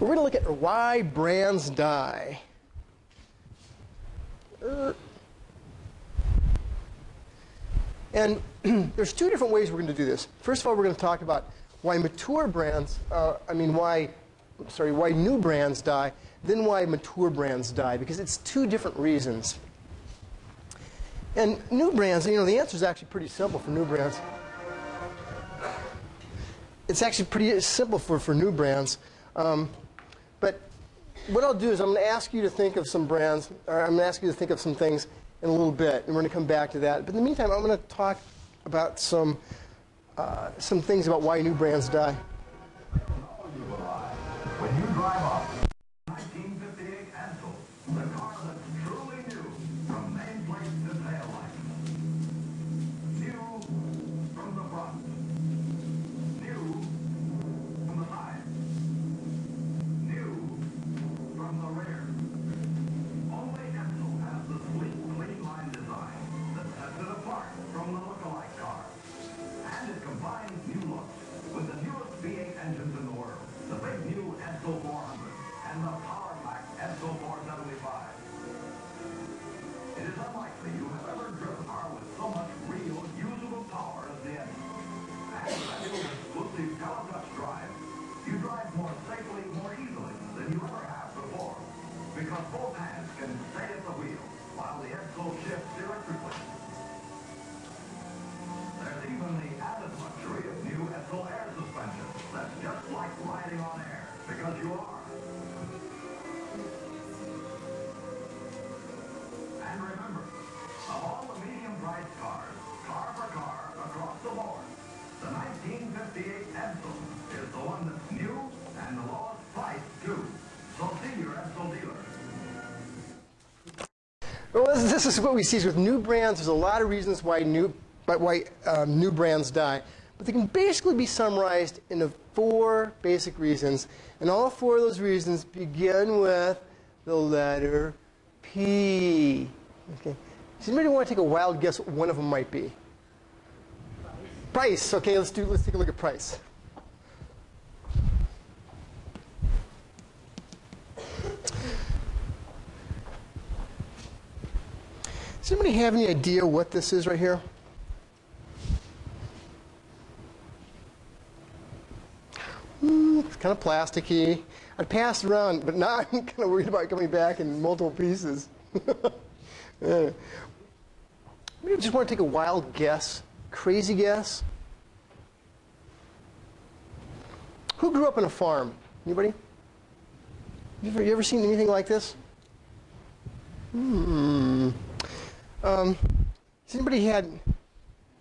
We're going to look at why brands die. And there's two different ways we're going to do this. First of all, we're going to talk about why mature brands, why new brands die, then why mature brands die, because it's two different reasons. And new brands, the answer is actually pretty simple for new brands. It's actually pretty simple for new brands. But what I'll do is I'm going to ask you to think of some brands, or I'm going to ask you to think of some things in a little bit, and we're going to come back to that. But in the meantime, I'm going to talk about some things about why new brands die. When you drive up 1958 Ansel, the car that's truly new from nameplate to tail light. New from the front. New from the side. New from the rear. Only Ansel has the sleek, clean line design that sets it apart from the look-alike cars. And it combines new looks with the newest V8 engines in the world. The big new Edsel 400 and the power-packed Edsel 475. It is unlikely you have ever driven a car with so much real, usable power as the engine. And with that new exclusive teletouch drive, you drive more safely, more easily than you ever have before. Because both hands can stay at the wheel while the Edsel shifts electrically. There's even the added luxury of new Edsel air suspension. That's just like riding on air, because you are. And remember, of all the medium-priced cars, car for car, across the board, the 1958 Edsel is the one that's new and the lowest price, too. So see your Edsel dealer. Well, this is what we see with new brands. There's a lot of reasons why new brands die. But they can basically be summarized into 4 basic reasons. And all 4 of those reasons begin with the letter P. Okay. Does anybody want to take a wild guess what one of them might be? Price. Okay, let's take a look at price. Does anybody have any idea what this is right here? It's kind of plasticky. I'd pass it around, but now I'm kind of worried about coming back in multiple pieces. Maybe I just want to take a wild guess, crazy guess. Who grew up on a farm? Anybody? You ever seen anything like this? Has anybody had? I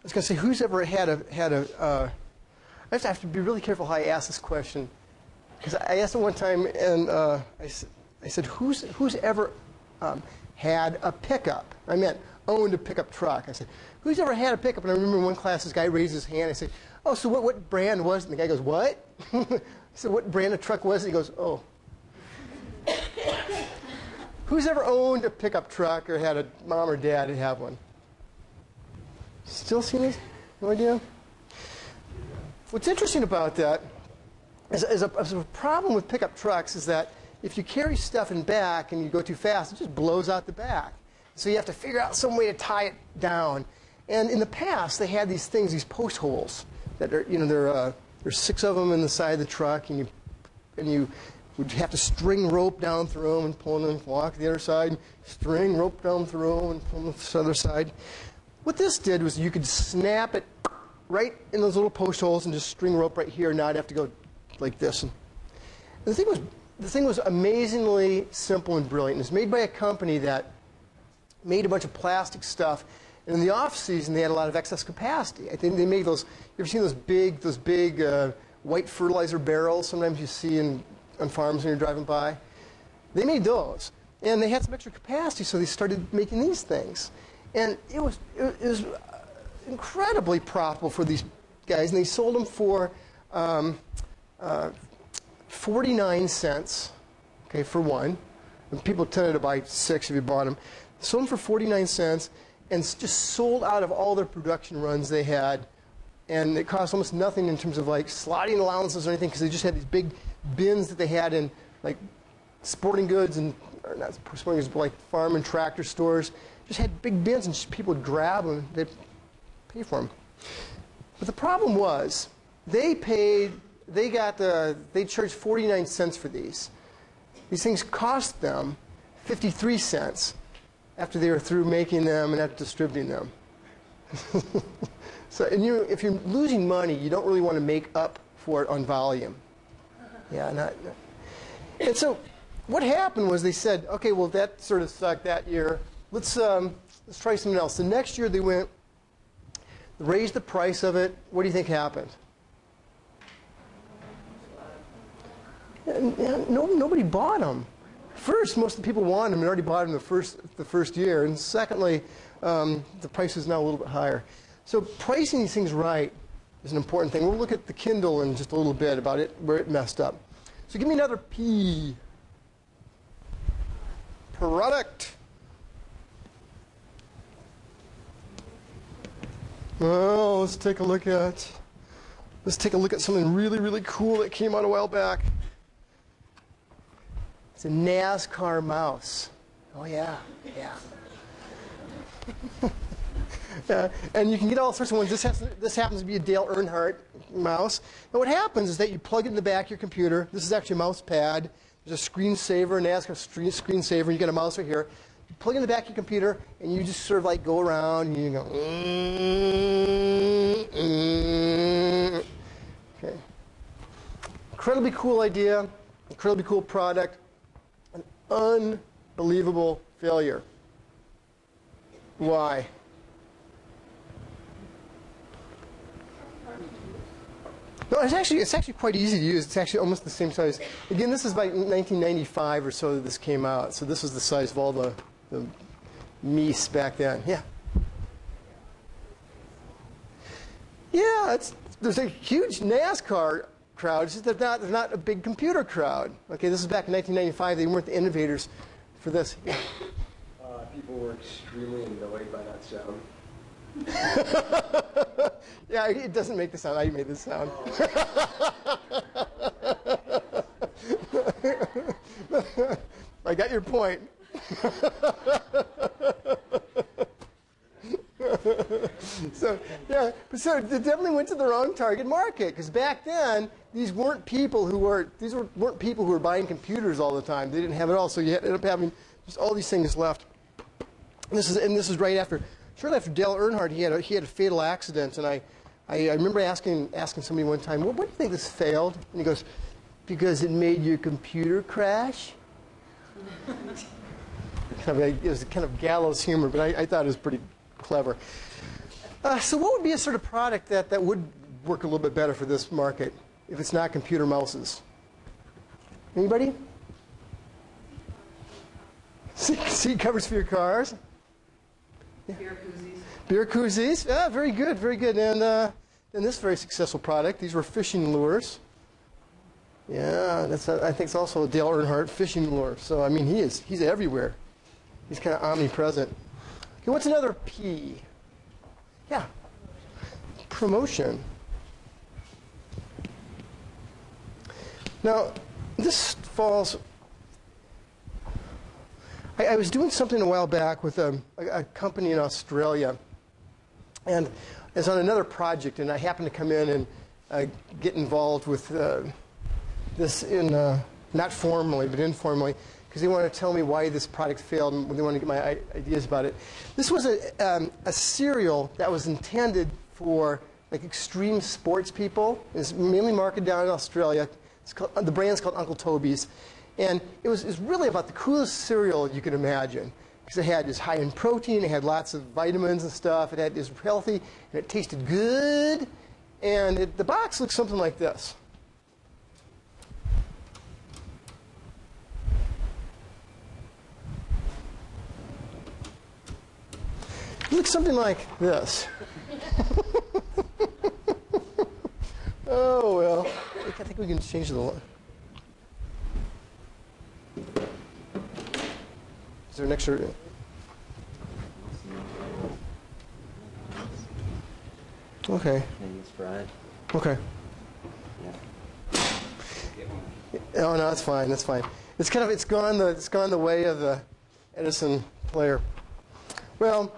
was going to say, who's ever had a I have to be really careful how I ask this question, because I asked it one time, and I said, who's ever had a pickup? I meant owned a pickup truck. I said, who's ever had a pickup? And I remember in one class, this guy raised his hand. I said, oh, so what brand was it? And the guy goes, what? I said, what brand of truck was it? He goes, oh. Who's ever owned a pickup truck or had a mom or dad to have one? Still see this? No idea? What's interesting about that is a problem with pickup trucks is that if you carry stuff in back and you go too fast, it just blows out the back. So you have to figure out some way to tie it down. And in the past, they had these things, these post holes that are, there's 6 of them in the side of the truck, and you would have to string rope down through them and pull them and walk to the other side, string rope down through them and pull them to the other side. What this did was you could snap it right in those little post holes and just string rope right here, and now I'd have to go like this. And the thing was amazingly simple and brilliant. It was made by a company that made a bunch of plastic stuff, and in the off season they had a lot of excess capacity. I think they made those. You ever seen those big white fertilizer barrels? Sometimes you see on farms when you're driving by. They made those, and they had some extra capacity, so they started making these things, and it was incredibly profitable for these guys, and they sold them for 49 cents, okay, for one. And people tended to buy 6 if you bought them. Sold them for 49 cents, and just sold out of all their production runs they had. And it cost almost nothing in terms of like slotting allowances or anything, because they just had these big bins that they had in like sporting goods and, or not sporting goods, but like farm and tractor stores, just had big bins and people would grab them, they'd pay for them. But the problem was, they charged 49 cents for these. These things cost them 53 cents after they were through making them and after distributing them. So, and if you're losing money, you don't really want to make up for it on volume. Yeah, and so what happened was they said, okay, well, that sort of sucked that year. Let's try something else. The next year they raised the price of it. What do you think happened? Nobody bought them. First, most of the people wanted them and already bought them the first year. And secondly, the price is now a little bit higher. So pricing these things right is an important thing. We'll look at the Kindle in just a little bit about it, where it messed up. So give me another P. Product. Oh, let's take a look at something really, really cool that came out a while back. It's a NASCAR Mouse. Oh yeah, yeah. And you can get all sorts of ones. This happens to be a Dale Earnhardt mouse. And what happens is that you plug it in the back of your computer. This is actually a mouse pad. There's a screensaver, a NASCAR screensaver. You get a mouse right here. You plug it in the back of your computer, and you just sort of like go around, and you go, Okay. Incredibly cool idea, incredibly cool product, an unbelievable failure. Why? No, it's actually quite easy to use. It's actually almost the same size. Again, this is by 1995 or so that this came out. So this was the size of all the Mies back then. Yeah. Yeah, there's a huge NASCAR crowd. It's just that there's not a big computer crowd. Okay, this is back in 1995. They weren't the innovators for this. Yeah. People were extremely annoyed by that sound. Yeah, it doesn't make the sound. I made the sound. I got your point. So it definitely went to the wrong target market, because back then these weren't people who were buying computers all the time. They didn't have it all, so you ended up having just all these things left. And this is right after. Shortly after Dale Earnhardt, he had a fatal accident, and I remember asking somebody one time, well, why do you think this failed? And he goes, because it made your computer crash. It was kind of gallows humor, but I thought it was pretty clever. So what would be a sort of product that would work a little bit better for this market if it's not computer mouses? Anybody? Seat covers for your cars? Beer koozies. Beer koozies. Yeah, very good, very good. And this very successful product, these were fishing lures. Yeah, I think it's also a Dale Earnhardt fishing lure. So I mean, he's everywhere. He's kind of omnipresent. Okay, what's another P? Yeah, promotion. Now, this falls. I was doing something a while back with a company in Australia, and it's on another project, and I happened to come in and get involved with this not formally, but informally, because they wanted to tell me why this product failed, and they wanted to get my ideas about it. This was a cereal that was intended for like extreme sports people. It's mainly marketed down in Australia. The brand's called Uncle Toby's. And it was really about the coolest cereal you could imagine, because it had this high in protein, it had lots of vitamins and stuff, it was healthy, and it tasted good, and the box looked something like this. It looks something like this. Oh, well, I think we can change the look. Is there an extra? Okay. Maybe it's fried. Okay. Yeah. Oh no, that's fine. That's fine. It's gone the way of the Edison player. Well.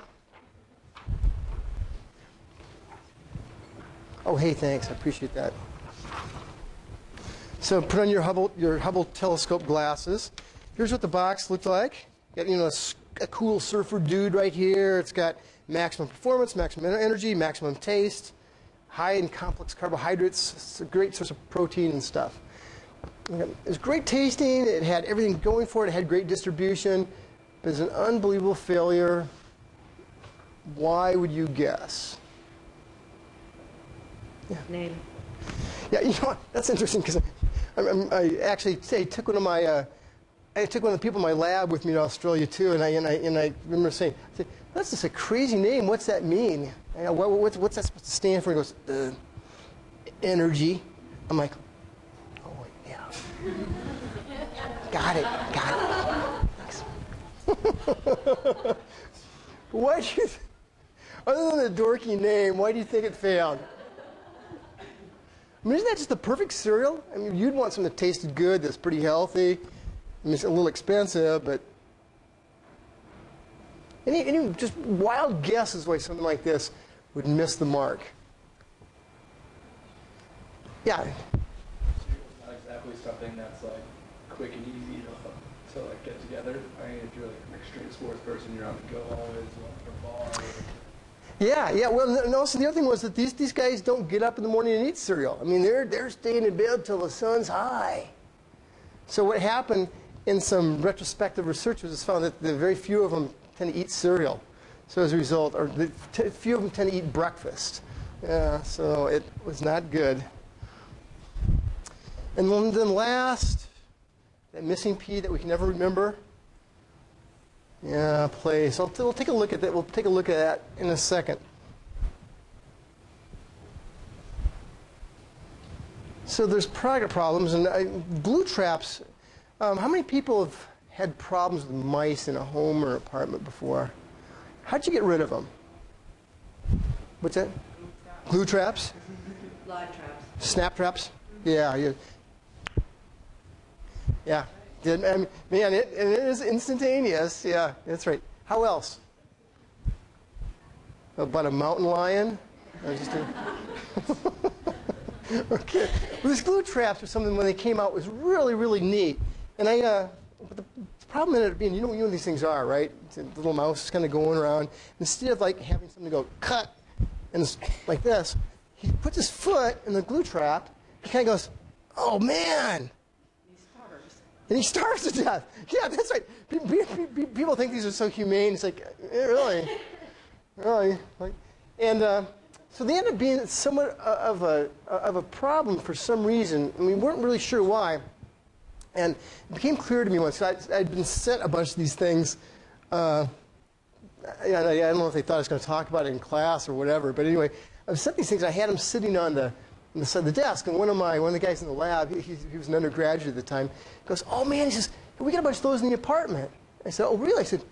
Oh, hey, thanks. I appreciate that. So put on your Hubble telescope glasses. Here's what the box looked like. Got, a cool surfer dude right here. It's got maximum performance, maximum energy, maximum taste, high in complex carbohydrates. It's a great source of protein and stuff. It was great tasting. It had everything going for it. It had great distribution. But it's an unbelievable failure. Why would you guess? Yeah. Name. Yeah, what? That's interesting because I actually took one of my I took one of the people in my lab with me to Australia too, and I remember saying, "That's just a crazy name. What's that mean? What's that supposed to stand for?" He goes, "Energy." I'm like, "Oh yeah, got it." Why do you? Other than the dorky name, why do you think it failed? I mean, isn't that just the perfect cereal? I mean, you'd want something that tasted good, that's pretty healthy. I mean, it's a little expensive, but any just wild guesses why something like this would miss the mark? Yeah. Cereal's not exactly something that's like quick and easy to like get together. I mean, if you're like an extreme sports person, you're on the go always, like a bar. Yeah. Well, and also the other thing was that these guys don't get up in the morning and eat cereal. I mean, they're staying in bed till the sun's high. So what happened in some retrospective research was found that the very few of them tend to eat cereal. So as a result, or few of them tend to eat breakfast. Yeah, so it was not good. And then last, that missing P that we can never remember. Yeah, place. We'll take a look at that. We'll take a look at that in a second. So there's product problems and glue traps. How many people have had problems with mice in a home or apartment before? How'd you get rid of them? What's that? Glue traps? Live traps. Snap traps? Yeah. Yeah. I mean, man, it is instantaneous. Yeah, that's right. How else? About a mountain lion? Okay. Well, these glue traps are something when they came out was really, really neat. And but the problem ended up being, you know what these things are, right? It's a little mouse is kind of going around. Instead of like having something go cut and it's like this, he puts his foot in the glue trap. He kind of goes, "Oh man!" And he starves to death. Yeah, that's right. People think these are so humane. It's like, really? Like, and so they ended up being somewhat of a problem for some reason, and we weren't really sure why. And it became clear to me once. I'd been sent a bunch of these things. I don't know if they thought I was going to talk about it in class or whatever, but anyway, I was sent these things. I had them sitting on the side of the desk, and one of the guys in the lab, he was an undergraduate at the time, goes, "Oh man," he says, "we got a bunch of those in the apartment." I said, "Oh really?" I said,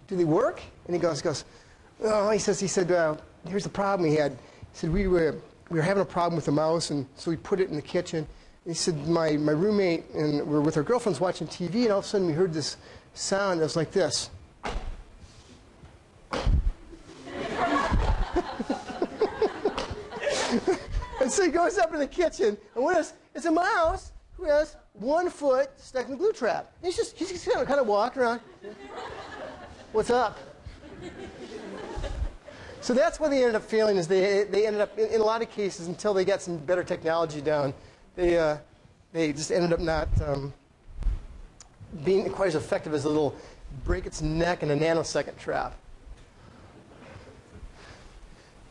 "Do they work?" And he goes, "Oh," he said, "Here's the problem we had." He said, we were having a problem with the mouse, and so we put it in the kitchen. And he said, my roommate and we're with our girlfriends watching TV, and all of a sudden we heard this sound that was like this. And so he goes up in the kitchen, and it's a mouse who has one foot stuck in the glue trap. And he's just kind of walking around. "What's up?" So that's why they ended up failing. Is they ended up in a lot of cases, until they got some better technology down, they just ended up not being quite as effective as a little break its neck in a nanosecond trap.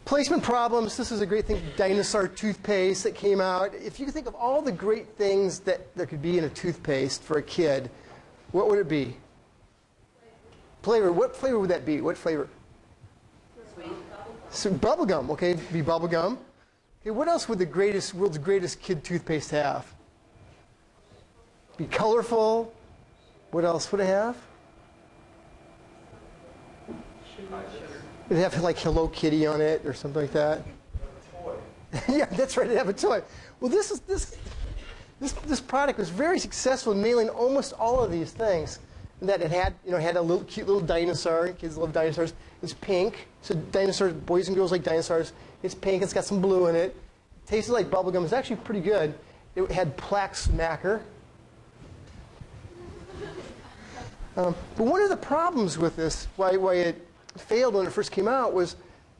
Placement problems. This is a great thing. Dinosaur toothpaste that came out. If you could think of all the great things that there could be in a toothpaste for a kid, what would it be? Flavor. What flavor would that be? What flavor? Sweet. So bubble gum. Okay, be bubble gum. Okay, what else would the world's greatest kid toothpaste have? Be colorful. What else would it have? It'd have like Hello Kitty on it or something like that. Toy. Yeah, that's right. It'd have a toy. Well, this this product was very successful in nailing almost all of these things. And that it had, had a little cute little dinosaur. Kids love dinosaurs. It's pink. So dinosaurs, boys and girls like dinosaurs. It's pink. It's got some blue in it. Tasted like bubble gum. It's actually pretty good. It had plaque smacker. But one of the problems with this, why it failed when it first came out, was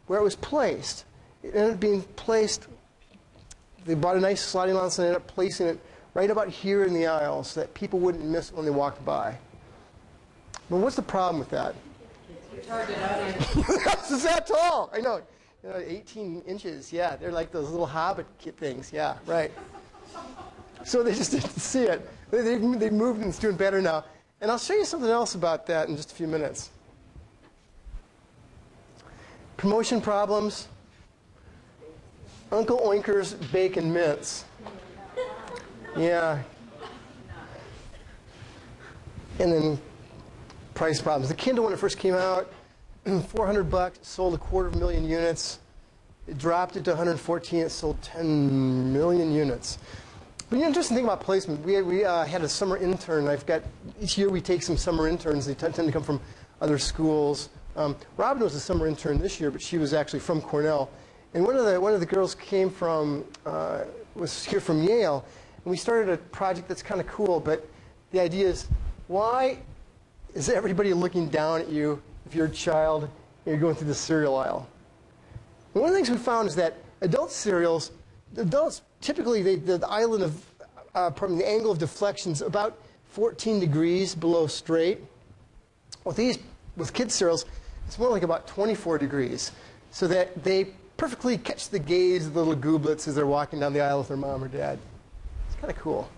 where it was placed. It ended up being placed, they bought a nice sliding lance and ended up placing it right about here in the aisle so that people wouldn't miss it when they walked by. Well, what's the problem with that? Your target audience. It's that tall. I know. 18 inches. Yeah, they're like those little hobbit kid things. Yeah, right. So they just didn't see it. They moved and it's doing better now. And I'll show you something else about that in just a few minutes. Promotion problems. Uncle Oinker's Bacon Mints. Yeah. And then price problems. The Kindle, when it first came out, $400, sold 250,000 units. It dropped it to 114. It sold 10 million units. But interesting thing about placement, we had a summer intern. Each year we take some summer interns. They tend to come from other schools. Robin was a summer intern this year, but she was actually from Cornell. And one of the girls was here from Yale. And we started a project that's kind of cool, but the idea is, why is everybody looking down at you if you're a child and you're going through the cereal aisle? And one of the things we found is that adults typically, the island of, the angle of deflection is about 14 degrees below straight. With kids' cereals, it's more like about 24 degrees, so that they perfectly catch the gaze of the little gooblets as they're walking down the aisle with their mom or dad. It's kind of cool.